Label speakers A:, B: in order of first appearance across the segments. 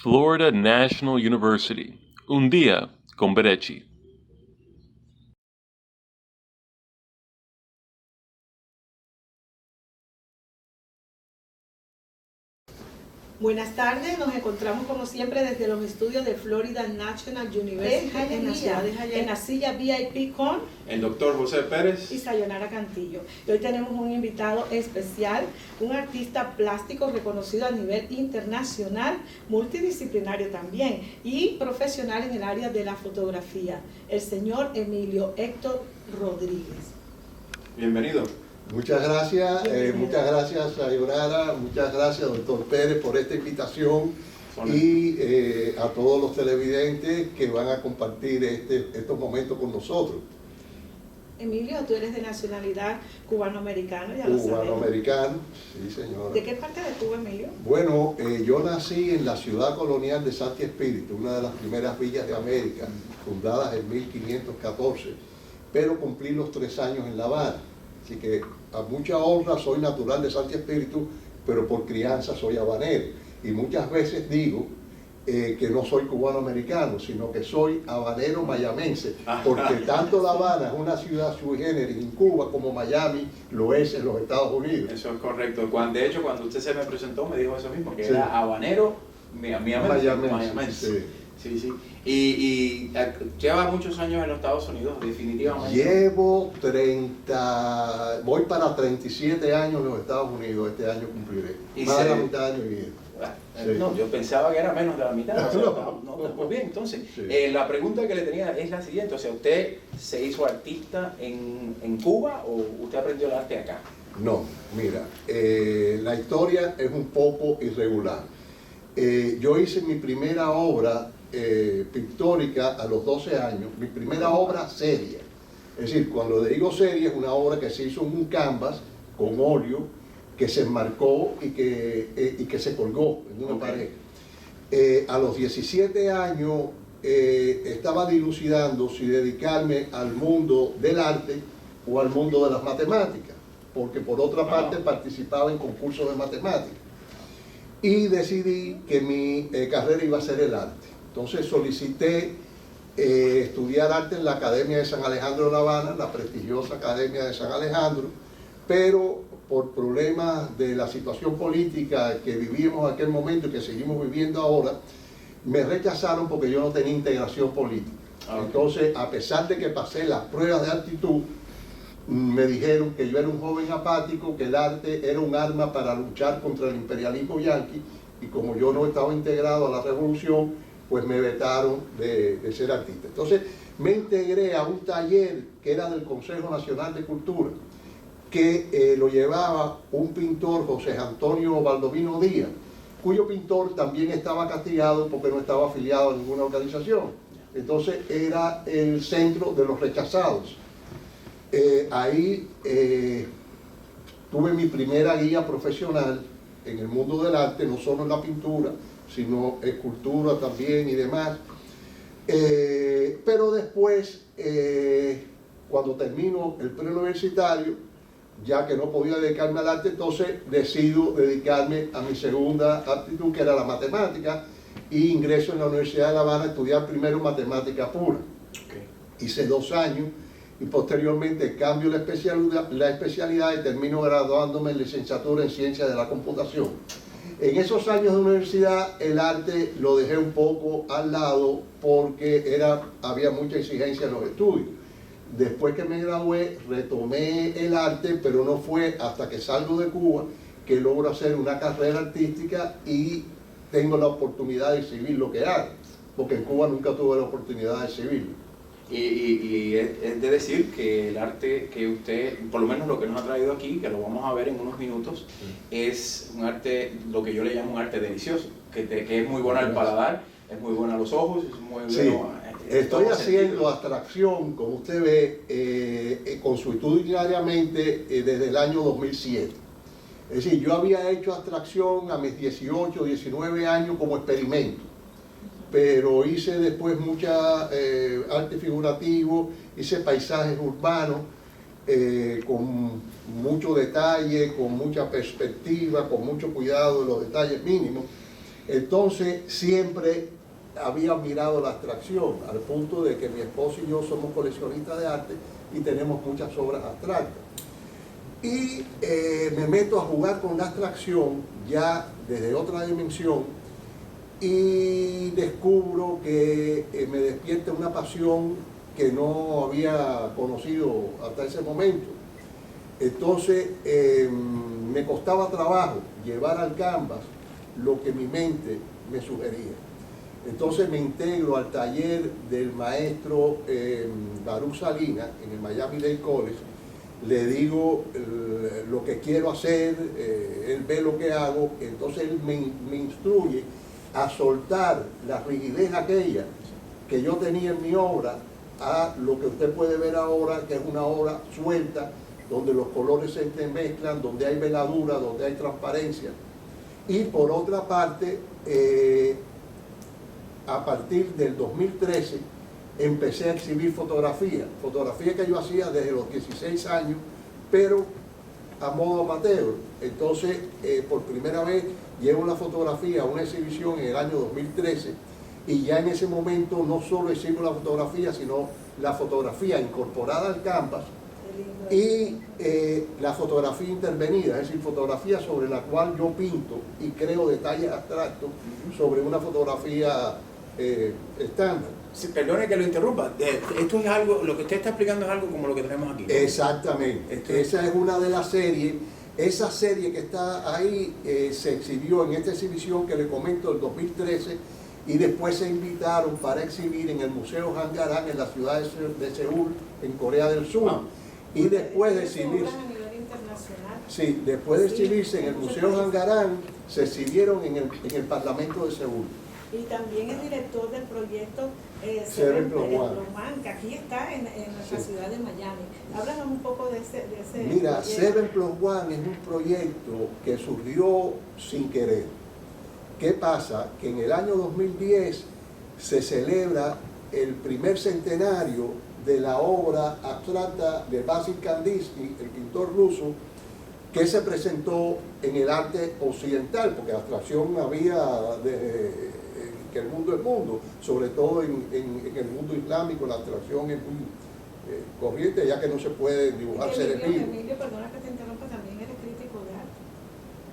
A: Florida National University. Un día con Berechi.
B: Buenas tardes, nos encontramos como siempre desde los estudios de Florida National University en la silla VIP con
C: el doctor José Pérez
B: y Sayonara Cantillo. Y hoy tenemos un invitado especial, un artista plástico reconocido a nivel internacional, multidisciplinario también y profesional en el área de la fotografía, el señor Emilio Héctor Rodríguez.
C: Bienvenido.
D: Muchas gracias, Sayonara, muchas gracias, doctor Pérez, por esta invitación y a todos los televidentes que van a compartir estos momentos con nosotros.
B: Emilio, tú eres de nacionalidad cubano-americana, ya lo sabemos.
D: Cubano-americano, sí señora.
B: ¿De qué parte de Cuba, Emilio?
D: Bueno, yo nací en la ciudad colonial de Santi Espíritu, una de las primeras villas de América, fundadas en 1514, pero cumplí los 3 años en La Habana. Así que a mucha honra soy natural de Santi Espíritu, pero por crianza soy habanero. Y muchas veces digo que no soy cubano-americano, sino que soy habanero mayamense, porque tanto La Habana es una ciudad sui generis en Cuba como Miami lo es en los Estados Unidos.
C: Eso es correcto. De hecho, cuando usted se me presentó me dijo eso mismo, que era habanero mayamense. Sí. Y lleva muchos años en los Estados Unidos, definitivamente.
D: Llevo voy para 37 años en los Estados Unidos, este año cumpliré. Más de la mitad de mi vida.
C: No, yo pensaba que era menos de la mitad. Pues bien, entonces, la pregunta que le tenía es la siguiente, o sea, ¿usted se hizo artista en Cuba o usted aprendió el arte acá?
D: No, mira, la historia es un poco irregular. Yo hice mi primera obra pictórica a los 12 años, mi primera obra seria. Es decir, cuando digo seria, es una obra que se hizo en un canvas con óleo, que se enmarcó y que se colgó en una pared. A los 17 años estaba dilucidando si dedicarme al mundo del arte o al mundo de las matemáticas, porque por otra parte participaba en concursos de matemáticas. Y decidí que mi carrera iba a ser el arte. Entonces solicité estudiar arte en la Academia de San Alejandro de La Habana, la prestigiosa Academia de San Alejandro, pero por problemas de la situación política que vivíamos en aquel momento y que seguimos viviendo ahora, me rechazaron porque yo no tenía integración política. Entonces, a pesar de que pasé las pruebas de aptitud, me dijeron que yo era un joven apático, que el arte era un arma para luchar contra el imperialismo yanqui, y como yo no estaba integrado a la revolución, pues me vetaron de ser artista. Entonces me integré a un taller que era del Consejo Nacional de Cultura, que lo llevaba un pintor, José Antonio Baldovino Díaz, cuyo pintor también estaba castigado porque no estaba afiliado a ninguna organización. Entonces era el centro de los rechazados. Ahí tuve mi primera guía profesional en el mundo del arte, no solo en la pintura, sino escultura también y demás. Pero después, cuando termino el preuniversitario, ya que no podía dedicarme al arte, entonces decido dedicarme a mi segunda aptitud, que era la matemática, y ingreso en la Universidad de La Habana a estudiar primero matemática pura. Hice 2 años y posteriormente cambio la especialidad y termino graduándome en licenciatura en Ciencias de la Computación. En esos años de universidad el arte lo dejé un poco al lado porque había mucha exigencia en los estudios. Después que me gradué retomé el arte, pero no fue hasta que salgo de Cuba que logro hacer una carrera artística y tengo la oportunidad de exhibir lo que hago, porque en Cuba nunca tuve la oportunidad de exhibirlo.
C: Y es de decir que el arte que usted, por lo menos lo que nos ha traído aquí, que lo vamos a ver en unos minutos, es un arte, lo que yo le llamo un arte delicioso, que es muy bueno al paladar, es muy bueno a los ojos, es muy bueno.
D: Estoy haciendo abstracción, como usted ve, consuetudinariamente desde el año 2007. Es decir, yo había hecho abstracción a mis 18, 19 años como experimento, pero hice después mucha arte figurativo, hice paisajes urbanos con mucho detalle, con mucha perspectiva, con mucho cuidado de los detalles mínimos. Entonces siempre había mirado la abstracción, al punto de que mi esposo y yo somos coleccionistas de arte y tenemos muchas obras abstractas. Y me meto a jugar con la abstracción ya desde otra dimensión y descubro que me despierta una pasión que no había conocido hasta ese momento. Entonces me costaba trabajo llevar al canvas lo que mi mente me sugería. Entonces me integro al taller del maestro Baruch Salinas en el Miami Dade College. Le digo lo que quiero hacer, él ve lo que hago, entonces él me instruye a soltar la rigidez aquella que yo tenía en mi obra a lo que usted puede ver ahora, que es una obra suelta, donde los colores se entremezclan, donde hay veladura, donde hay transparencia. Y por otra parte, a partir del 2013, empecé a exhibir fotografía que yo hacía desde los 16 años, pero a modo amateur. Entonces, por primera vez, llevo la fotografía a una exhibición en el año 2013, y ya en ese momento no solo exhibo la fotografía, sino la fotografía incorporada al canvas y la fotografía intervenida, es decir, fotografía sobre la cual yo pinto y creo detalles abstractos sobre una fotografía estándar.
C: Sí, perdone que lo interrumpa, esto es algo, lo que usted está explicando es algo como lo que tenemos aquí, ¿no?
D: Exactamente, esa es una de las series. Esa serie que está ahí se exhibió en esta exhibición que le comento del 2013, y después se invitaron para exhibir en el Museo Hangarang en la ciudad de Seúl, en Corea del Sur. Y después de exhibirse, sí, después de exhibirse en el Museo Hangarang, se exhibieron en el Parlamento de Seúl.
B: Y también el director del proyecto
D: Seven Plus
B: One, que aquí está en nuestra ciudad de Miami. Háblanos un poco de ese
D: Mira,
B: proyecto.
D: Seven Plus One es un proyecto que surgió sin querer. ¿Qué pasa? Que en el año 2010 se celebra el primer centenario de la obra abstracta de Vasil Kandinsky, el pintor ruso, que se presentó en el arte occidental, porque abstracción había que el mundo es mundo, sobre todo en el mundo islámico la abstracción es muy corriente, ya que no se puede dibujar seres vivos.
B: Emilio, perdona que te interrumpa, también eres crítico de arte.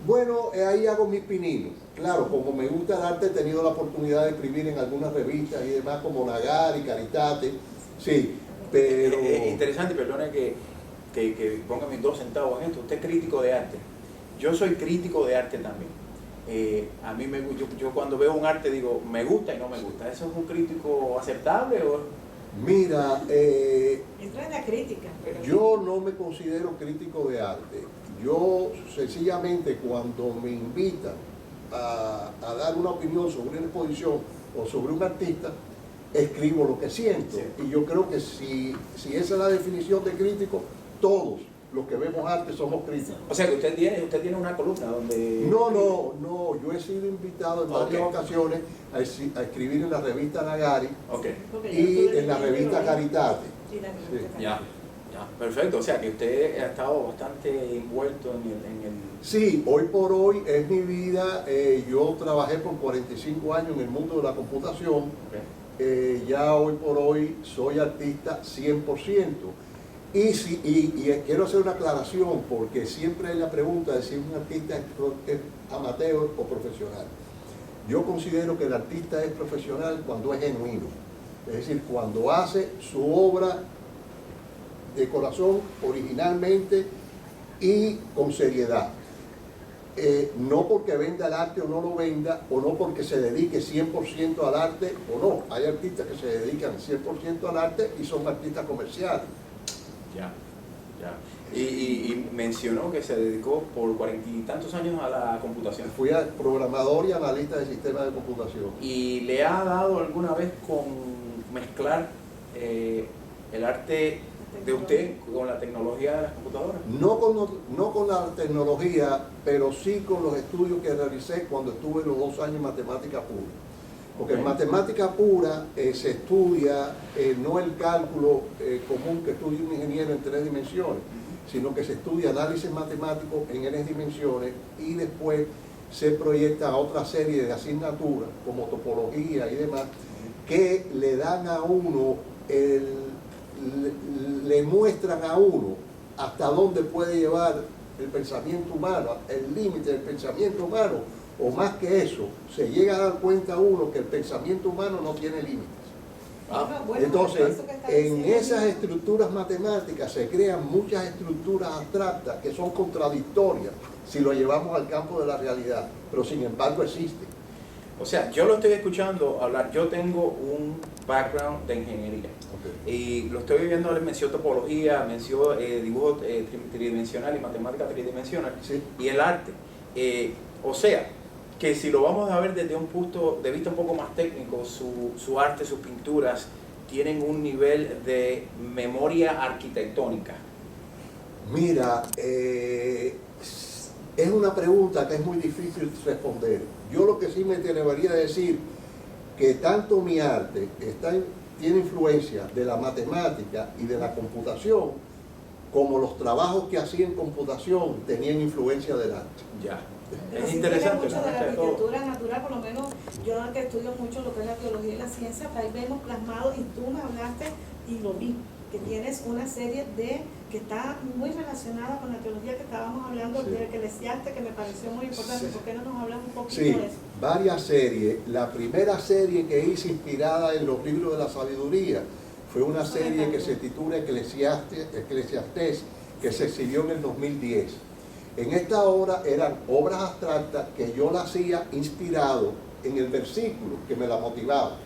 D: Bueno, ahí hago mis pininos. Claro, como me gusta el arte, he tenido la oportunidad de escribir en algunas revistas y demás, como Nagari, Caritate, sí, pero...
C: Interesante, perdone que ponga mis 2 centavos en esto. Usted es crítico de arte. Yo soy crítico de arte también. A mí yo cuando veo un arte digo, me gusta y no me gusta. ¿Eso es un crítico aceptable o...?
D: Mira,
B: Entra en la crítica. Pero...
D: yo no me considero crítico de arte. Yo sencillamente cuando me invitan a dar una opinión sobre una exposición o sobre un artista, escribo lo que siento.
C: Sí.
D: Y yo creo que si esa es la definición de crítico, todos los que vemos arte somos críticos.
C: O sea que usted tiene una columna donde...
D: No, yo he sido invitado en varias ocasiones a escribir en la revista Nagari y en la revista Caritate.
B: Sí.
C: Ya, perfecto. O sea que usted ha estado bastante envuelto en el...
D: Sí, hoy por hoy es mi vida. Yo trabajé por 45 años en el mundo de la computación. Ya hoy por hoy soy artista 100%. Y quiero hacer una aclaración, porque siempre hay la pregunta de si un artista es amateur o profesional. Yo considero que el artista es profesional cuando es genuino, es decir, cuando hace su obra de corazón, originalmente y con seriedad. No porque venda el arte o no lo venda, o no porque se dedique 100% al arte o no. Hay artistas que se dedican 100% al arte y son artistas comerciales.
C: Ya. Y mencionó que se dedicó por 40 y tantos años a la computación.
D: Fui programador y analista de sistemas de computación.
C: ¿Y le ha dado alguna vez con mezclar el arte de usted con la tecnología de las computadoras?
D: No con la tecnología, pero sí con los estudios que realicé cuando estuve los 2 años en matemática pura. Porque en matemática pura se estudia no el cálculo común que estudia un ingeniero en 3 dimensiones, sino que se estudia análisis matemático en N dimensiones, y después se proyectan a otra serie de asignaturas, como topología y demás, que le dan a uno, le muestran a uno hasta dónde puede llevar el pensamiento humano, el límite del pensamiento humano, o más que eso, se llega a dar cuenta uno que el pensamiento humano no tiene límites.
B: Bueno,
D: Entonces,
B: eso que está
D: en
B: diciendo
D: esas
B: Nino.
D: estructuras matemáticas se crean muchas estructuras abstractas que son contradictorias si lo llevamos al campo de la realidad, pero sin embargo existen.
C: O sea, yo lo estoy escuchando hablar, yo tengo un background de ingeniería y lo estoy viendo, él mencionó topología, mencionó dibujo tridimensional y matemática tridimensional,
D: Sí.
C: y el arte. O sea, que si lo vamos a ver desde un punto de vista un poco más técnico, su arte, sus pinturas tienen un nivel de memoria arquitectónica.
D: Mira, es una pregunta que es muy difícil responder. Yo lo que sí me atrevería a decir que tanto mi arte tiene influencia de la matemática y de la computación, como los trabajos que hacía en computación tenían influencia del arte.
C: Ya.
B: Pero
C: Es
B: sí
C: interesante,
B: tiene mucho de la
C: ¿no? Todo.
B: arquitectura natural, por lo menos yo que estudio mucho lo que es la biología y la ciencia, ahí vemos plasmado, y tú me hablaste y lo vi, que tienes una serie que está muy relacionada con la teología que estábamos hablando,
D: Sí.
B: del Eclesiastes, que me pareció muy importante.
D: Sí.
B: ¿Por qué no nos hablas un poquito
D: Sí,
B: de eso?
D: varias series. La primera serie que hice inspirada en los libros de la sabiduría fue una
B: Eso me
D: serie que
B: encantó.
D: se titula Eclesiastés, que se exhibió en el 2010. En esta obra eran obras abstractas que yo la hacía inspirado en el versículo que me la motivaba.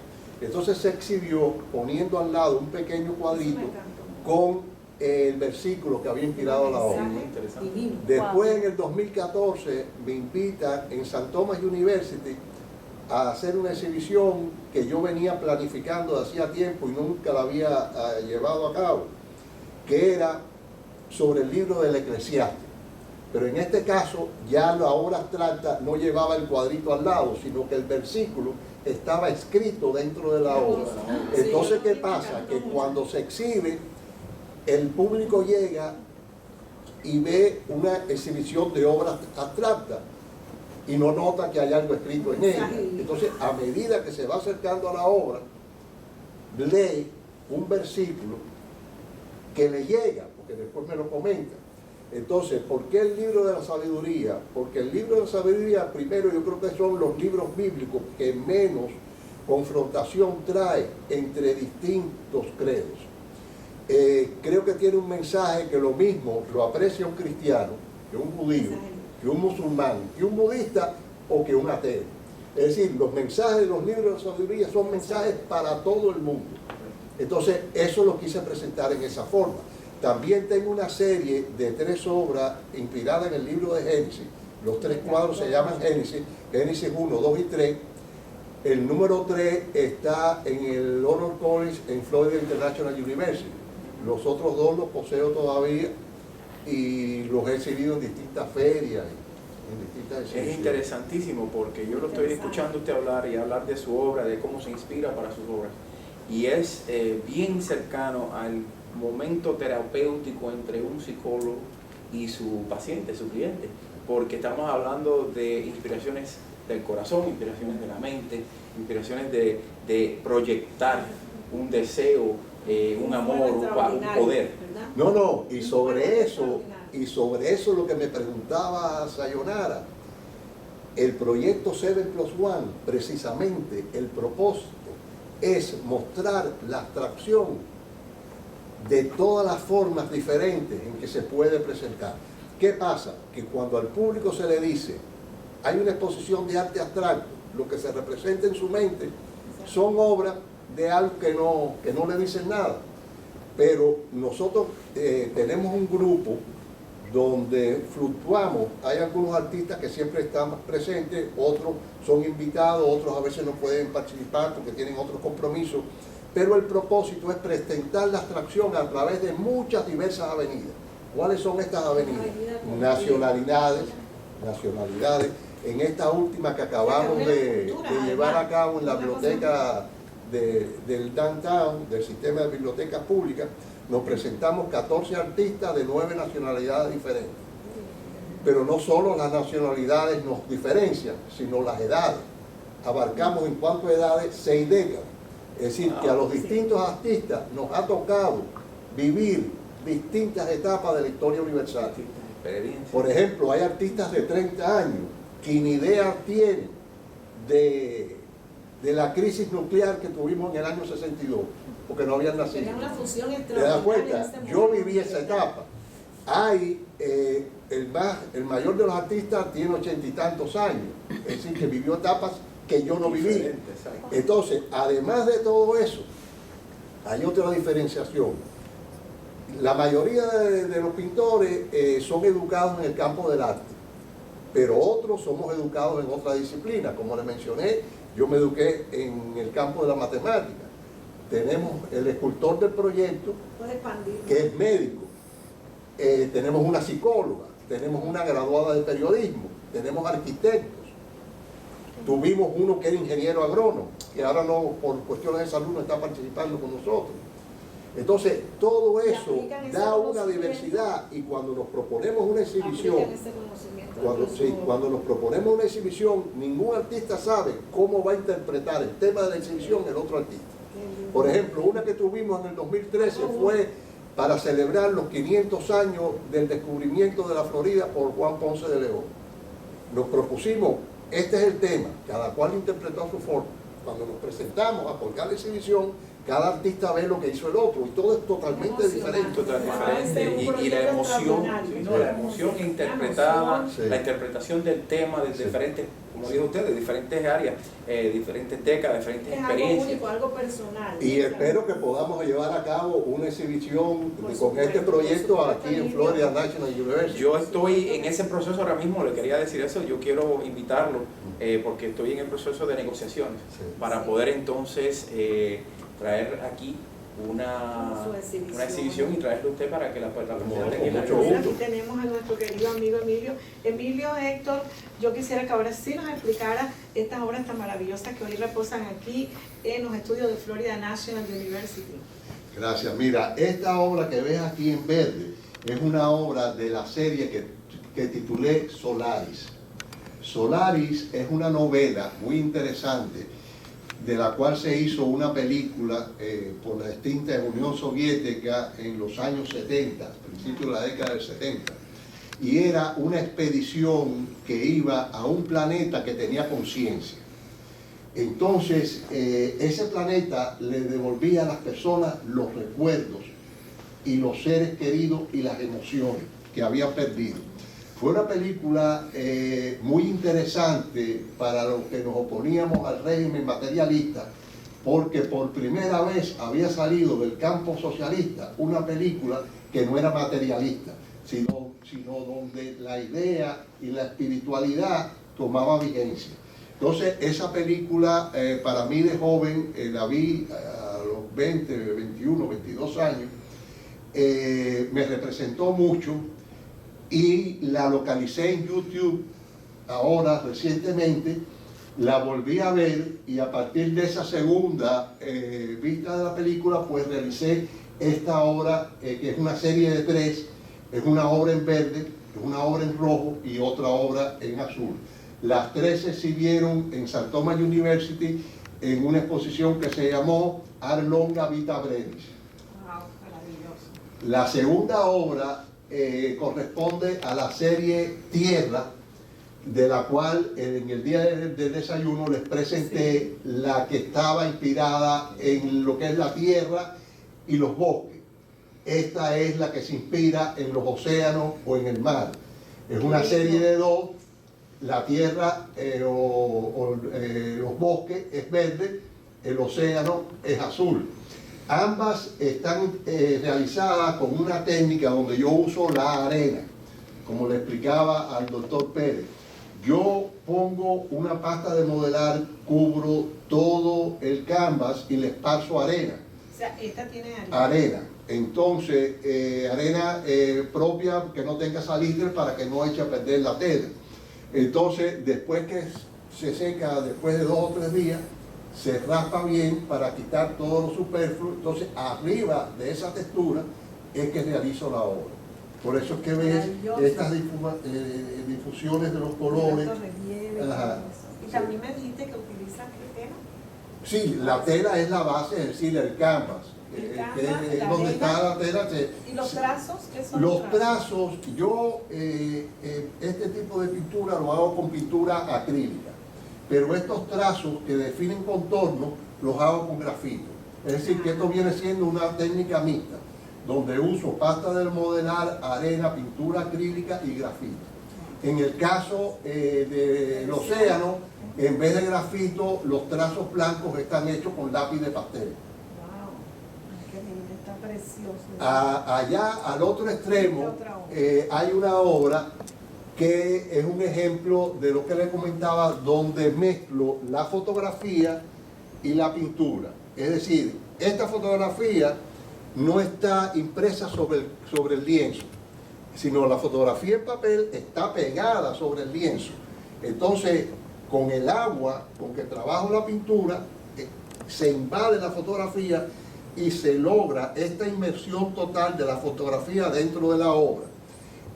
D: Entonces se exhibió poniendo al lado un pequeño cuadrito
B: Eso me encantó.
D: con el versículo que había inspirado la obra.
C: Muy interesante.
B: Divino.
D: Después, en el 2014, me invitan en St. Thomas University a hacer una exhibición que yo venía planificando de hacía tiempo y nunca la había llevado a cabo, que era sobre el libro del Eclesiastes. Pero en este caso, ya la obra abstracta no llevaba el cuadrito al lado, sino que el versículo estaba escrito dentro de la obra.
B: Sí,
D: Entonces, ¿qué
B: me
D: pasa?
B: encantó
D: Que
B: mucho.
D: cuando se exhibe, el público llega y ve una exhibición de obras abstractas y no nota que hay algo escrito en ella. Entonces, a medida que se va acercando a la obra, lee un versículo que le llega, porque después me lo comenta. Entonces, ¿por qué el libro de la sabiduría? Porque el libro de la sabiduría, primero, yo creo que son los libros bíblicos que menos confrontación trae entre distintos credos. Creo que tiene un mensaje que lo mismo lo aprecia un cristiano, que un judío, que un musulmán, que un budista o que un ateo. Es decir, los mensajes de los libros de la sabiduría son mensajes para todo el mundo. Entonces, eso lo quise presentar en esa forma. También tengo una serie de 3 obras inspiradas en el libro de Génesis. Los 3 cuadros se llaman Génesis, Génesis 1, 2 y 3. El número 3 está en el Honor College en Florida International University. Los otros 2 los poseo todavía y los he exhibido en distintas ferias, en distintas
C: Es
D: exhibiciones.
C: interesantísimo porque yo lo estoy escuchando usted hablar y hablar de su obra, de cómo se inspira para sus obras. Y es bien cercano al momento terapéutico entre un psicólogo y su paciente, su cliente, porque estamos hablando de inspiraciones del corazón, inspiraciones de la mente, inspiraciones de proyectar un deseo, un amor, un poder.
D: No, y sobre eso lo que me preguntaba Sayonara, el proyecto 7+1, precisamente el propósito es mostrar la abstracción de todas las formas diferentes en que se puede presentar. ¿Qué pasa? Que cuando al público se le dice, hay una exposición de arte abstracto, lo que se representa en su mente son obras de algo que no le dicen nada. Pero nosotros tenemos un grupo donde fluctuamos. Hay algunos artistas que siempre están presentes, otros son invitados, otros a veces no pueden participar porque tienen otros compromisos. Pero el propósito es presentar la abstracción a través de muchas diversas avenidas. ¿Cuáles son estas avenidas? Nacionalidades. En esta última que acabamos de llevar a cabo en la biblioteca del downtown, del sistema de bibliotecas públicas, nos presentamos 14 artistas de 9 nacionalidades diferentes. Pero no solo las nacionalidades nos diferencian, sino las edades. Abarcamos en cuanto a edades 6 décadas. Es decir, que a los distintos artistas nos ha tocado vivir distintas etapas de la historia universal. Por ejemplo, hay artistas de 30 años que ni idea tienen de la crisis nuclear que tuvimos en el año 62, porque no habían nacido.
B: Era una fusión
D: ¿Te das
B: extraordinaria
D: cuenta?
B: en ese
D: Yo
B: momento.
D: viví esa etapa. Hay el mayor de los artistas tiene 80 y tantos años, es decir, que vivió etapas que yo no viví. Entonces, además de todo eso, hay otra diferenciación. La mayoría de los pintores son educados en el campo del arte, pero otros somos educados en otra disciplina. Como les mencioné, yo me eduqué en el campo de la matemática. Tenemos el escultor del proyecto,
B: Puede expandir.
D: que es médico. Tenemos una psicóloga, tenemos una graduada de periodismo, tenemos arquitectos. Tuvimos uno que era ingeniero agrónomo, que ahora no, por cuestiones de salud, no está participando con nosotros. Entonces, todo eso
B: aplican ese
D: da una
B: conocimiento.
D: diversidad, y cuando nos proponemos una exhibición,
B: Aplican ese conocimiento.
D: cuando nos proponemos una exhibición, ningún artista sabe cómo va a interpretar el tema de la exhibición el otro artista. Por ejemplo, una que tuvimos en el 2013 fue para celebrar los 500 años del descubrimiento de la Florida por Juan Ponce de León. Nos propusimos, este es el tema, cada cual interpretó a su forma. Cuando nos presentamos a colgar la exhibición, cada artista ve lo que hizo el otro, y todo es totalmente diferente.
C: Y la emoción, sí, ¿no? La emoción interpretada,
D: Sí.
C: la interpretación del tema de diferentes, como dijo usted, de diferentes áreas, diferentes décadas, diferentes
B: Es algo
C: experiencias.
B: único, algo personal.
D: Y espero que podamos llevar a cabo una exhibición
B: Por
D: con
B: supuesto,
D: este proyecto
B: por
D: aquí en
B: supuesto,
D: Florida National University.
C: Yo estoy en ese proceso ahora mismo, le quería decir eso, yo quiero invitarlo porque estoy en el proceso de negociaciones
D: Sí.
C: para poder entonces traer aquí una exhibición y traerle a usted para que la presente aquí en la
D: mucho
B: Mira,
D: gusto.
B: aquí tenemos a nuestro querido amigo Emilio. Emilio, Héctor, yo quisiera que ahora sí nos explicara estas obras tan maravillosas que hoy reposan aquí en los estudios de Florida National University.
D: Gracias. Mira, esta obra que ves aquí en verde es una obra de la serie que titulé Solaris. Solaris es una novela muy interesante, de la cual se hizo una película por la extinta Unión Soviética en los años 70, principios de la década del 70. Y era una expedición que iba a un planeta que tenía conciencia. Entonces, ese planeta le devolvía a las personas los recuerdos y los seres queridos y las emociones que habían perdido. Fue una película muy interesante para los que nos oponíamos al régimen materialista, porque por primera vez había salido del campo socialista una película que no era materialista, sino donde la idea y la espiritualidad tomaba vigencia. Entonces, esa película para mí de joven, la vi a los 20, 21, 22 años, me representó mucho, y la localicé en YouTube ahora recientemente, la volví a ver, y a partir de esa segunda vista de la película, pues realicé esta obra que es una serie de 3, es una obra en verde, una obra en rojo y otra obra en azul. Las 3 se exhibieron en St. Thomas University en una exposición que se llamó Art Longa Vita Brevis.
B: Wow, maravilloso.
D: La segunda obra corresponde a la serie Tierra, de la cual en el día del desayuno les presenté la que estaba inspirada en lo que es la tierra y los bosques. Esta es la que se inspira en los océanos o en el mar. Es una serie de 2, la tierra los bosques es verde, el océano es azul. Ambas están realizadas con una técnica donde yo uso la arena, como le explicaba al doctor Pérez. Yo pongo una pasta de modelar, cubro todo el canvas y le esparzo arena.
B: O sea, esta tiene arena.
D: Arena. Entonces, arena propia que no tenga salitre para que no eche a perder la tela. Entonces, después que se seca, después de 2 o 3 días, se raspa bien para quitar todo lo superfluo. Entonces, arriba de esa textura es que realizo la obra. Por eso es que ves
E: Maravilloso.
D: estas difusiones de los colores.
E: Alto relieve,
D: Ajá.
E: todo eso. Y también me dijiste que utilizan ¿qué tela?
D: Sí, la tela es la base, es decir, el canvas.
E: El
D: que
E: canvas,
D: es
E: la
D: donde
E: arena.
D: está la tela.
E: ¿Y los trazos? ¿Qué son
D: Los trazos, yo este tipo de pintura lo hago con pintura acrílica, pero estos trazos que definen contornos los hago con grafito. Es decir, que esto viene siendo una técnica mixta, donde uso pasta del modelar, arena, pintura acrílica y grafito. En el caso del océano, en vez de grafito, los trazos blancos están hechos con lápiz de pastel.
E: Wow, qué lindo, está precioso.
D: Allá al otro extremo hay una obra que es un ejemplo de lo que les comentaba, donde mezclo la fotografía y la pintura. Es decir, esta fotografía no está impresa sobre el lienzo, sino la fotografía en papel está pegada sobre el lienzo. Entonces, con el agua con que trabajo la pintura, se invade la fotografía y se logra esta inmersión total de la fotografía dentro de la obra.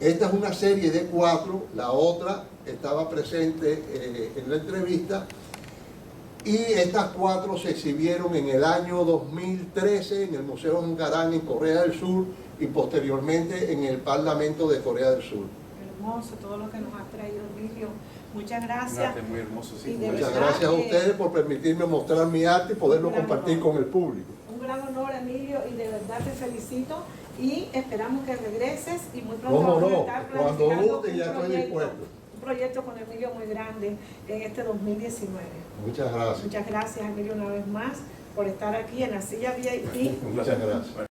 D: Esta es una serie de 4, la otra estaba presente en la entrevista, y estas 4 se exhibieron en el año 2013 en el Museo Ngarang en Corea del Sur y posteriormente en el Parlamento de Corea del Sur.
E: Hermoso todo lo que nos has traído, Emilio. Muchas
C: Un
E: gracias.
C: arte muy hermoso, sí.
E: Y de
D: Muchas
E: verdad
D: gracias a
E: que-
D: ustedes por permitirme mostrar mi arte y poderlo
E: Un gran
D: compartir
E: honor.
D: con el público.
E: Un gran honor, Emilio, y de verdad te felicito y esperamos que regreses y muy pronto
D: ¿Cómo
E: vamos a
D: no?
E: estar
D: Cuando
E: planificando
D: guste ya estoy dispuesto.
E: un proyecto con Emilio muy grande en este 2019.
D: Muchas gracias.
E: Muchas gracias, Emilio, una vez más por estar aquí en la silla VIP.
D: Muchas gracias.